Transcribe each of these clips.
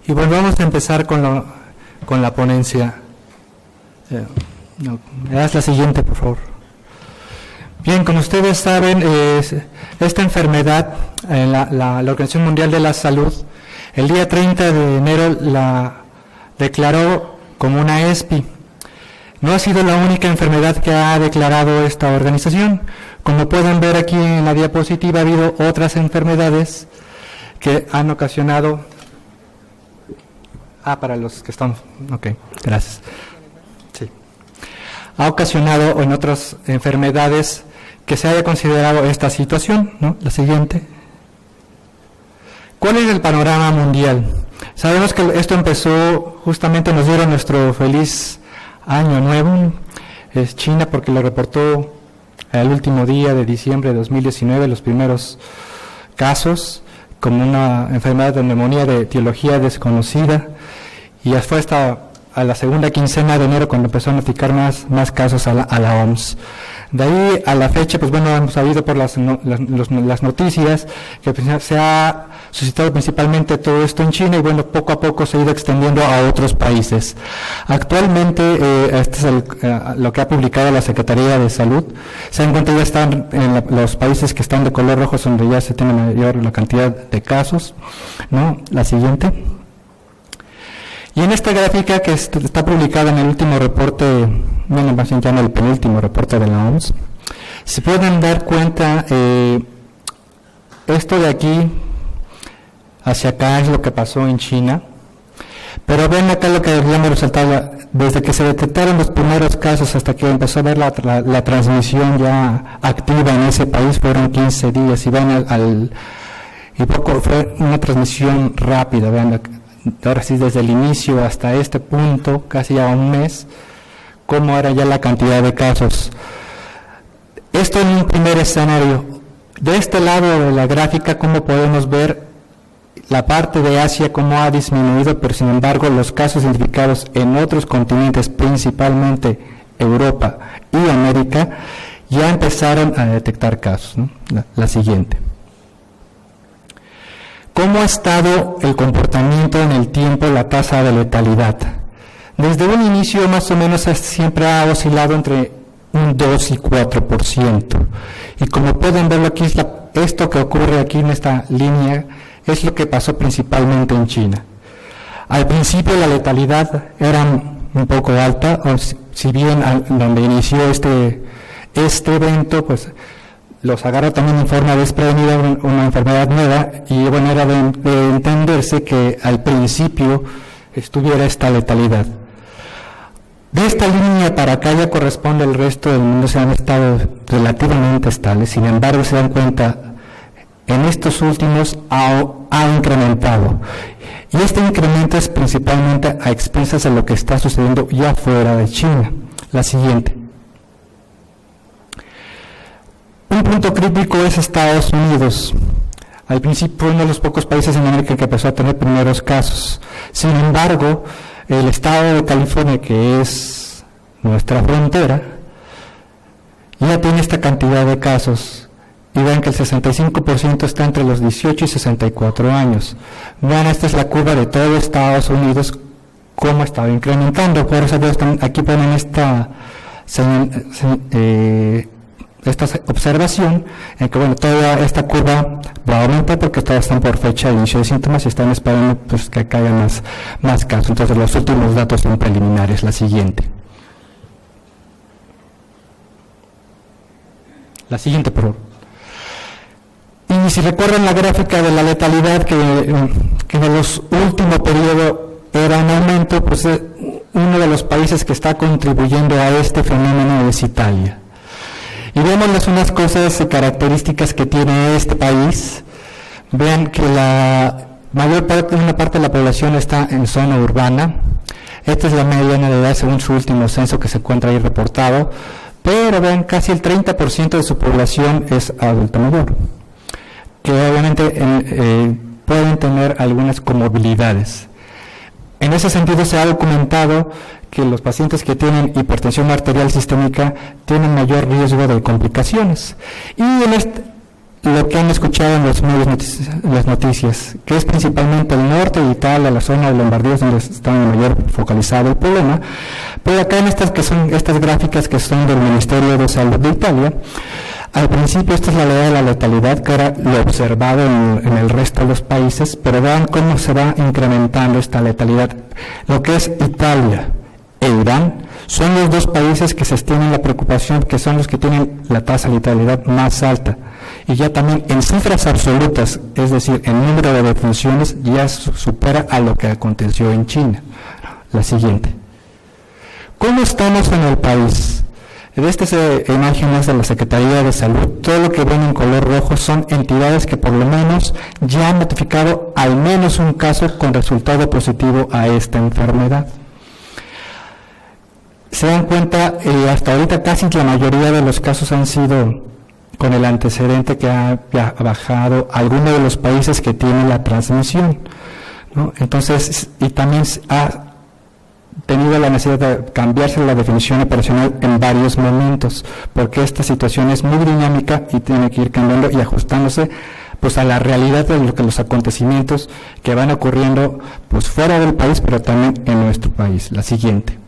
Y bueno, vamos a empezar con la ponencia. ¿Me das la siguiente, por favor? Bien, como ustedes saben, esta enfermedad, la Organización Mundial de la Salud, el día 30 de enero la declaró como una ESPI. No ha sido la única enfermedad que ha declarado esta organización. Como pueden ver aquí en la diapositiva, ha habido otras enfermedades que han ocasionado... para los que están... Ok, gracias. Sí. Ha ocasionado en otras enfermedades que se haya considerado esta situación, ¿no? La siguiente. ¿Cuál es el panorama mundial? Sabemos que esto empezó, justamente nos dieron nuestro feliz año nuevo, es China, porque lo reportó el último día de diciembre de 2019, los primeros casos, como una enfermedad de neumonía de etiología desconocida, y ya fue hasta a la segunda quincena de enero cuando empezó a notificar más casos a la OMS. De ahí a la fecha, pues bueno, hemos sabido por las noticias que se ha suscitado principalmente todo esto en China y bueno, poco a poco se ha ido extendiendo a otros países. Actualmente, este es lo que ha publicado la Secretaría de Salud. Se dan cuenta ya están en los países que están de color rojo, donde ya se tiene mayor la cantidad de casos, ¿no? La siguiente. Y en esta gráfica que está publicada en el último reporte, bueno, más bien ya en el penúltimo reporte de la OMS, se pueden dar cuenta, esto de aquí hacia acá es lo que pasó en China, pero ven acá lo que habíamos resaltado, desde que se detectaron los primeros casos hasta que empezó a ver la transmisión ya activa en ese país, fueron 15 días, y ven y poco fue una transmisión rápida, vean, ahora sí desde el inicio hasta este punto, casi ya un mes, cómo era ya la cantidad de casos. Esto en un primer escenario. De este lado de la gráfica, cómo podemos ver la parte de Asia, cómo ha disminuido, pero sin embargo los casos identificados en otros continentes, principalmente Europa y América, ya empezaron a detectar casos, ¿no? La siguiente. ¿Cómo ha estado el comportamiento en el tiempo, la tasa de letalidad? Desde un inicio más o menos siempre ha oscilado entre un 2 y 4%. Y como pueden verlo aquí, esto que ocurre aquí en esta línea es lo que pasó principalmente en China. Al principio la letalidad era un poco alta, o si bien donde inició este evento, pues los agarró también en forma desprevenida, una enfermedad nueva, y bueno, era de entenderse que al principio estuviera esta letalidad. De esta línea para acá ya corresponde el resto del mundo, se han estado relativamente estables, sin embargo se dan cuenta, en estos últimos ha incrementado. Y este incremento es principalmente a expensas de lo que está sucediendo ya fuera de China. La siguiente. Un punto crítico es Estados Unidos. Al principio fue uno de los pocos países en América que empezó a tener primeros casos. Sin embargo, el estado de California, que es nuestra frontera, ya tiene esta cantidad de casos. Y vean que el 65% está entre los 18 y 64 años. Vean, esta es la curva de todo Estados Unidos, cómo estaba incrementando. Por eso aquí ponen esta observación en que bueno, toda esta curva va a aumentar porque todas están por fecha de inicio de síntomas y están esperando pues, que caigan más casos. Entonces los últimos datos son preliminares. La siguiente. La siguiente, por favor. Y si recuerdan la gráfica de la letalidad que en los últimos periodos era en aumento, pues uno de los países que está contribuyendo a este fenómeno es Italia. Y vemos unas cosas y características que tiene este país. Vean que la mayor parte, una parte de la población está en zona urbana. Esta es la mediana de edad según su último censo que se encuentra ahí reportado. Pero vean, casi el 30% de su población es adulto mayor, que obviamente pueden tener algunas comorbilidades. En ese sentido se ha documentado que los pacientes que tienen hipertensión arterial sistémica tienen mayor riesgo de complicaciones. Y lo que han escuchado en los medios, las noticias, que es principalmente el norte de Italia, la zona de Lombardía, donde está mayor focalizado el problema. Pero acá en estas, que son estas gráficas que son del Ministerio de Salud de Italia, al principio esta es la letalidad, que era lo observado en el resto de los países, pero vean cómo se va incrementando esta letalidad. Lo que es Italia e Irán son los dos países que se tienen la preocupación, que son los que tienen la tasa de letalidad más alta. Y ya también en cifras absolutas, es decir, en número de defunciones, ya supera a lo que aconteció en China. La siguiente. ¿Cómo estamos en el país? De estas imágenes de la Secretaría de Salud, todo lo que ven en color rojo son entidades que por lo menos ya han notificado al menos un caso con resultado positivo a esta enfermedad. Se dan cuenta, hasta ahorita casi la mayoría de los casos han sido con el antecedente que ha bajado alguno de los países que tienen la transmisión, ¿no? Entonces, y también ha tenido la necesidad de cambiarse la definición operacional en varios momentos, porque esta situación es muy dinámica y tiene que ir cambiando y ajustándose pues a la realidad de lo que los acontecimientos que van ocurriendo pues fuera del país, pero también en nuestro país. La siguiente.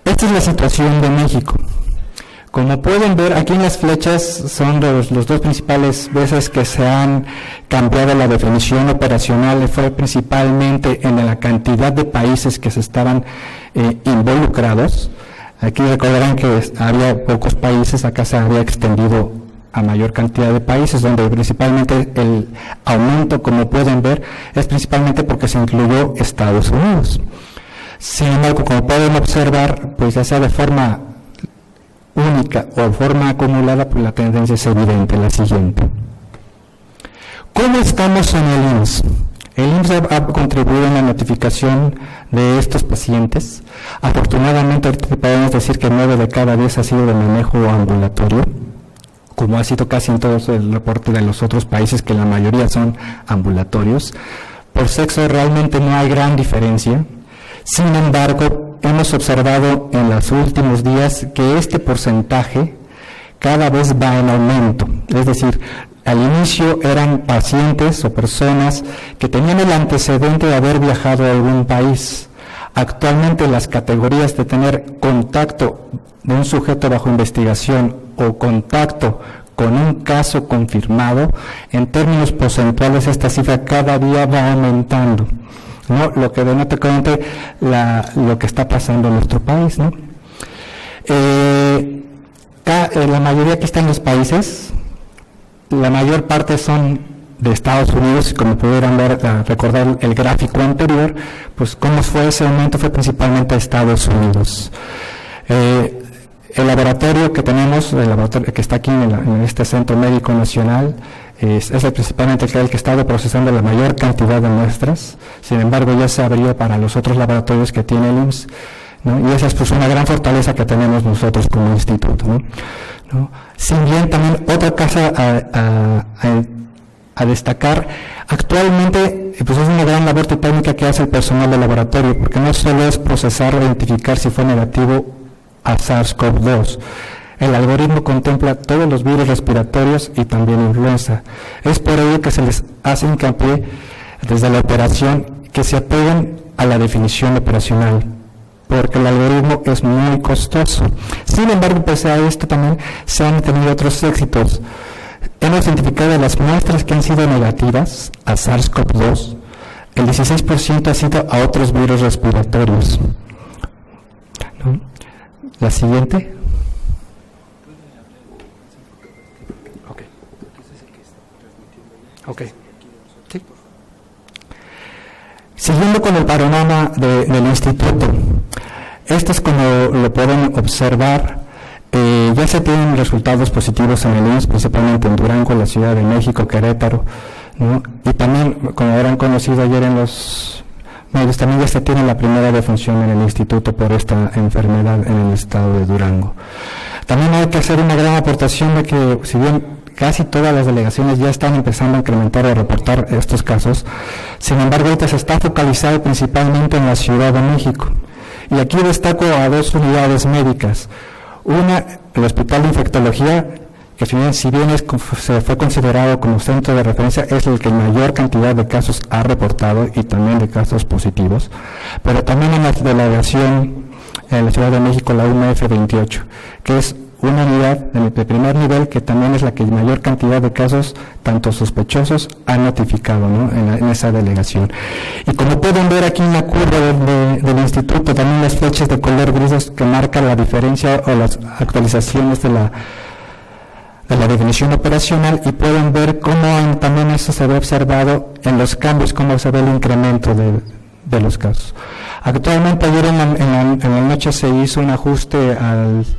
Esta es la situación de México. Como pueden ver, aquí en las flechas son los dos principales veces que se han cambiado la definición operacional, fue principalmente en la cantidad de países que se estaban involucrados. Aquí recordarán que había pocos países, acá se había extendido a mayor cantidad de países, donde principalmente el aumento, como pueden ver, es principalmente porque se incluyó Estados Unidos. Sin embargo, como pueden observar, pues ya sea de forma única o forma acumulada, pues la tendencia es evidente. La siguiente. ¿Cómo estamos en el IMSS? El IMSS ha contribuido en la notificación de estos pacientes. Afortunadamente, ahorita podemos decir que 9 de cada 10 ha sido de manejo ambulatorio, como ha sido casi en todo el reporte de los otros países, que la mayoría son ambulatorios. Por sexo realmente no hay gran diferencia. Sin embargo, hemos observado en los últimos días que este porcentaje cada vez va en aumento. Es decir, al inicio eran pacientes o personas que tenían el antecedente de haber viajado a algún país. Actualmente las categorías de tener contacto de un sujeto bajo investigación o contacto con un caso confirmado, en términos porcentuales esta cifra cada día va aumentando, ¿no? Lo que denota claramente lo que está pasando en nuestro país, ¿no? La mayoría que está en los países, la mayor parte son de Estados Unidos, y como pudieran ver, recordar el gráfico anterior, pues cómo fue ese aumento fue principalmente a Estados Unidos. El laboratorio que tenemos, el laboratorio que está aquí en este Centro Médico Nacional, es principalmente el que ha estado procesando la mayor cantidad de muestras. Sin embargo, ya se abrió para los otros laboratorios que tiene el IMSS, ¿no? Y esa es pues una gran fortaleza que tenemos nosotros como instituto, ¿no? Si bien también otra cosa a destacar, actualmente pues es una gran labor técnica que hace el personal del laboratorio, porque no solo es procesar o identificar si fue negativo a SARS-CoV-2. El algoritmo contempla todos los virus respiratorios y también influenza. Es por ello que se les hace hincapié desde la operación que se apeguen a la definición operacional, porque el algoritmo es muy costoso. Sin embargo, pese a esto también se han tenido otros éxitos. Hemos identificado las muestras que han sido negativas a SARS-CoV-2, el 16% ha sido a otros virus respiratorios, ¿no? La siguiente. Okay. Sí. Siguiendo con el panorama del instituto, esto es como lo pueden observar, ya se tienen resultados positivos en el IMSS, principalmente en Durango, la Ciudad de México, Querétaro, ¿no? Y también, como habrán conocido ayer en los medios, también ya se tiene la primera defunción en el instituto por esta enfermedad en el estado de Durango. También hay que hacer una gran aportación de que, si bien casi todas las delegaciones ya están empezando a incrementar o reportar estos casos, sin embargo ahorita se está focalizado principalmente en la Ciudad de México. Y aquí destaco a 2 unidades médicas. Una, el Hospital de Infectología, que si bien se fue considerado como centro de referencia, es el que mayor cantidad de casos ha reportado y también de casos positivos, pero también en la delegación en la Ciudad de México, la UMF 28, que es una unidad de primer nivel que también es la que mayor cantidad de casos, tanto sospechosos, ha notificado, ¿no?, en esa delegación. Y como pueden ver aquí en la curva del instituto, también las flechas de color grises que marcan la diferencia o las actualizaciones de la definición operacional, y pueden ver cómo también eso se ve observado en los cambios, cómo se ve el incremento de los casos. Actualmente ayer en la noche se hizo un ajuste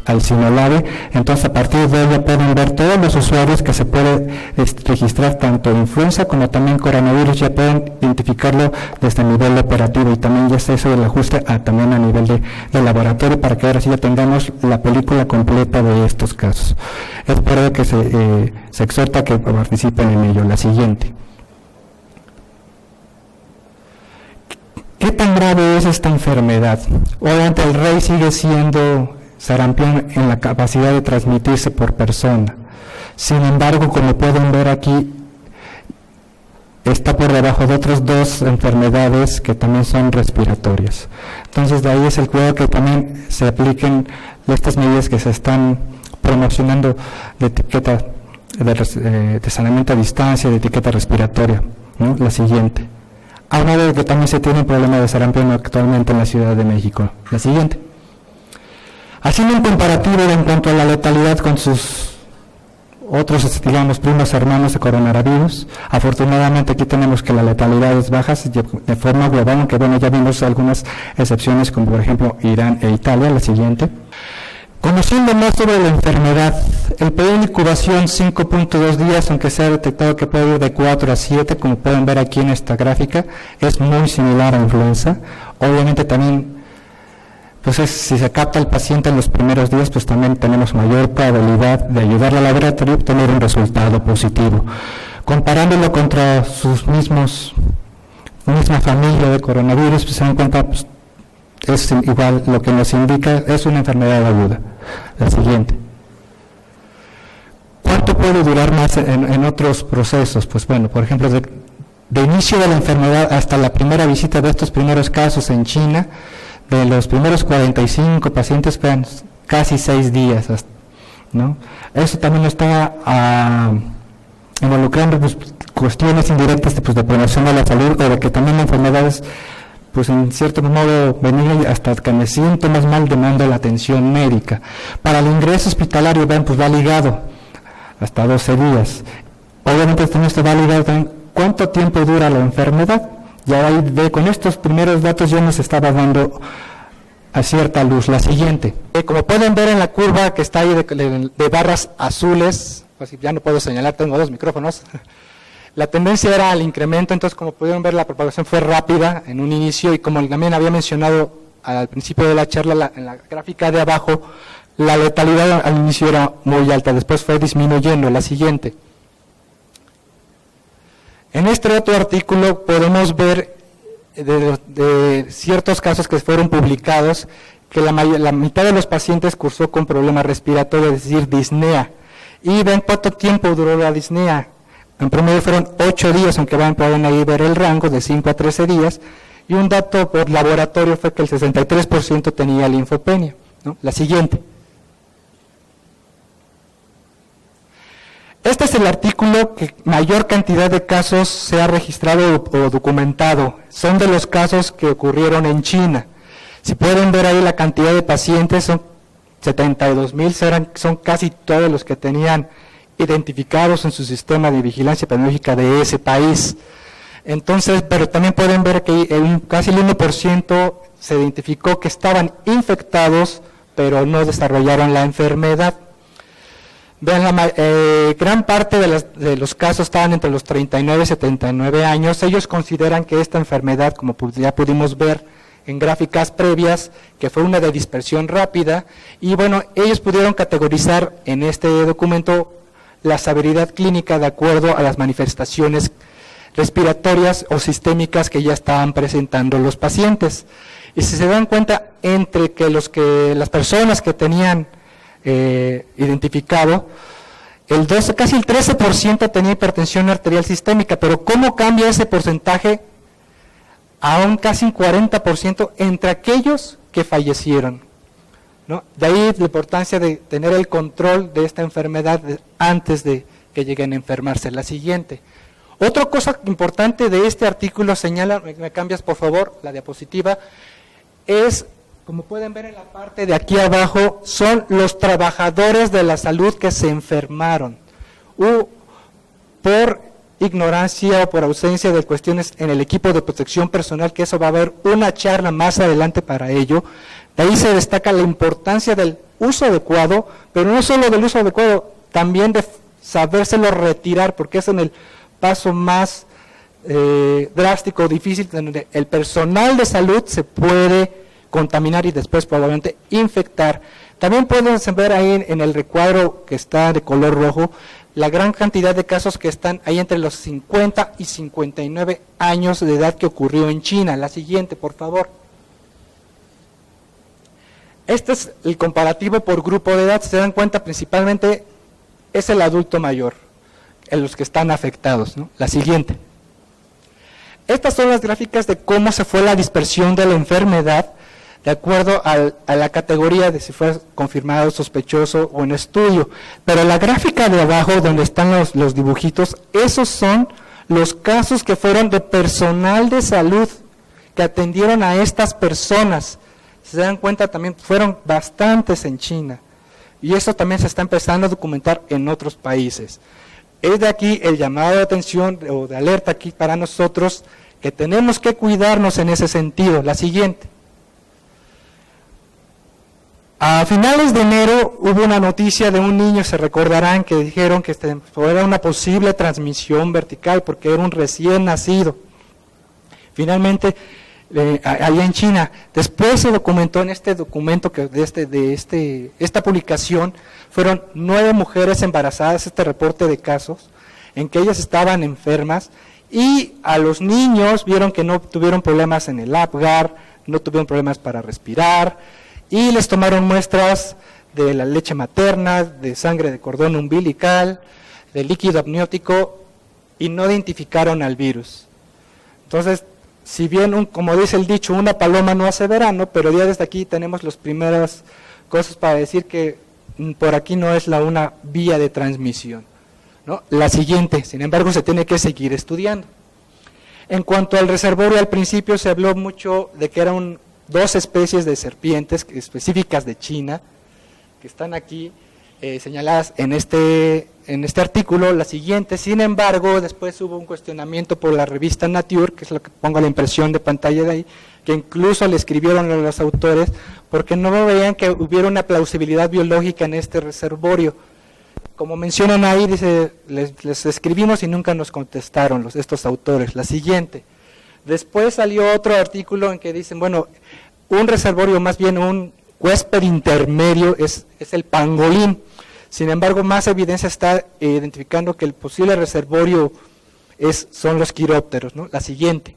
al Sinolave, entonces a partir de ello pueden ver todos los usuarios que se puede registrar tanto influenza como también coronavirus, ya pueden identificarlo desde el nivel operativo, y también ya se hizo el ajuste también a nivel de laboratorio para que ahora sí ya tengamos la película completa de estos casos. Es por ello que se exhorta a que participen en ello. La siguiente. ¿Qué tan grave es esta enfermedad? Obviamente el rey sigue siendo sarampión en la capacidad de transmitirse por persona. Sin embargo, como pueden ver aquí, está por debajo de otras dos enfermedades que también son respiratorias. Entonces, de ahí es el cuidado que también se apliquen estas medidas que se están promocionando de etiqueta de saneamiento a distancia, de etiqueta respiratoria, ¿no? La siguiente. Aunado de que también se tiene un problema de sarampión actualmente en la Ciudad de México. La siguiente. Haciendo un comparativo en cuanto a la letalidad con sus otros, digamos, primos hermanos de coronavirus, afortunadamente aquí tenemos que la letalidad es baja de forma global, aunque bueno, ya vimos algunas excepciones como por ejemplo Irán e Italia. La siguiente. Conociendo más sobre la enfermedad, el periodo de incubación 5.2 días, aunque se ha detectado que puede ir de 4 a 7, como pueden ver aquí en esta gráfica, es muy similar a influenza. Obviamente también, pues si se capta al paciente en los primeros días, pues también tenemos mayor probabilidad de ayudarle al laboratorio y obtener un resultado positivo. Comparándolo contra sus misma familia de coronavirus, pues se dan cuenta, pues, es igual, lo que nos indica es una enfermedad aguda. La siguiente. ¿Cuánto puede durar más en otros procesos? Pues bueno, por ejemplo, de inicio de la enfermedad hasta la primera visita de estos primeros casos en China, de los primeros 45 pacientes quedan casi 6 días, ¿no? Eso también está involucrando pues, cuestiones indirectas de promoción de la salud, o de que también enfermedades, pues en cierto modo venir hasta que me siento más mal demando la atención médica. Para el ingreso hospitalario, ven, pues va ligado hasta 12 días. Obviamente esto va ligado también cuánto tiempo dura la enfermedad. Ya ahí con estos primeros datos ya nos estaba dando a cierta luz. La siguiente. Como pueden ver en la curva que está ahí de barras azules, pues ya no puedo señalar, tengo 2 micrófonos. La tendencia era al incremento, entonces como pudieron ver la propagación fue rápida en un inicio, y como también había mencionado al principio de la charla, en la gráfica de abajo, la letalidad al inicio era muy alta, después fue disminuyendo. La siguiente. En este otro artículo podemos ver de ciertos casos que fueron publicados que la mitad de los pacientes cursó con problemas respiratorios, es decir, disnea. Y ven cuánto tiempo duró la disnea. En promedio fueron 8 días, aunque pueden ahí ver el rango de 5 a 13 días, y un dato por laboratorio fue que el 63% tenía linfopenia, ¿no? La siguiente. Este es el artículo que mayor cantidad de casos se ha registrado o documentado. Son de los casos que ocurrieron en China. Si pueden ver ahí la cantidad de pacientes, son 72,000, son casi todos los que tenían identificados en su sistema de vigilancia epidemiológica de ese país. Entonces, pero también pueden ver que casi el 1% se identificó que estaban infectados, pero no desarrollaron la enfermedad. Vean, gran parte de los casos estaban entre los 39 y 79 años. Ellos consideran que esta enfermedad, como ya pudimos ver en gráficas previas, que fue una de dispersión rápida, y bueno, ellos pudieron categorizar en este documento la severidad clínica de acuerdo a las manifestaciones respiratorias o sistémicas que ya estaban presentando los pacientes. Y si se dan cuenta, entre que las personas que tenían identificado, casi el 13% tenía hipertensión arterial sistémica, pero ¿cómo cambia ese porcentaje a un casi un 40% entre aquellos que fallecieron? ¿No? De ahí la importancia de tener el control de esta enfermedad antes de que lleguen a enfermarse. La siguiente. Otra cosa importante de este artículo señala, me cambias por favor la diapositiva, es, como pueden ver en la parte de aquí abajo, son los trabajadores de la salud que se enfermaron por ignorancia o por ausencia de cuestiones en el equipo de protección personal, que eso va a haber una charla más adelante para ello. De ahí se destaca la importancia del uso adecuado, pero no solo del uso adecuado, también de sabérselo retirar, porque es en el paso más drástico, difícil, donde el personal de salud se puede contaminar y después probablemente infectar. También pueden ver ahí en el recuadro que está de color rojo, la gran cantidad de casos que están ahí entre los 50 y 59 años de edad que ocurrió en China. La siguiente, por favor. Este es el comparativo por grupo de edad. Se dan cuenta, principalmente es el adulto mayor, en los que están afectados, ¿no? La siguiente. Estas son las gráficas de cómo se fue la dispersión de la enfermedad de acuerdo a la categoría de si fue confirmado, sospechoso o en estudio. Pero la gráfica de abajo, donde están los dibujitos, esos son los casos que fueron de personal de salud que atendieron a estas personas. Se dan cuenta, también fueron bastantes en China. Y eso también se está empezando a documentar en otros países. Es de aquí el llamado de atención o de alerta aquí para nosotros, que tenemos que cuidarnos en ese sentido. La siguiente. A finales de enero hubo una noticia de un niño, se recordarán, que dijeron que era una posible transmisión vertical porque era un recién nacido. Finalmente, allá en China, después se documentó en este documento, que esta publicación, fueron 9 mujeres embarazadas, este reporte de casos, en que ellas estaban enfermas, y a los niños vieron que no tuvieron problemas en el Apgar, no tuvieron problemas para respirar, y les tomaron muestras de la leche materna, de sangre de cordón umbilical, de líquido amniótico, y no identificaron al virus. Entonces, si bien, como dice el dicho, una paloma no hace verano, pero ya desde aquí tenemos las primeras cosas para decir que por aquí no es una vía de transmisión, ¿no? La siguiente, sin embargo, se tiene que seguir estudiando. En cuanto al reservorio, al principio se habló mucho de que eran 2 especies de serpientes específicas de China, que están aquí señaladas en este artículo. La siguiente, sin embargo, después hubo un cuestionamiento por la revista Nature, que es lo que pongo la impresión de pantalla de ahí, que incluso le escribieron a los autores, porque no veían que hubiera una plausibilidad biológica en este reservorio. Como mencionan ahí, dice, les escribimos y nunca nos contestaron estos autores. La siguiente. Después salió otro artículo en que dicen, bueno, un reservorio, más bien un huésped intermedio es el pangolín. Sin embargo, más evidencia está identificando que el posible reservorio son los quirópteros, ¿no? La siguiente.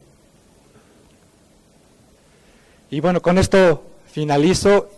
Y bueno, con esto finalizo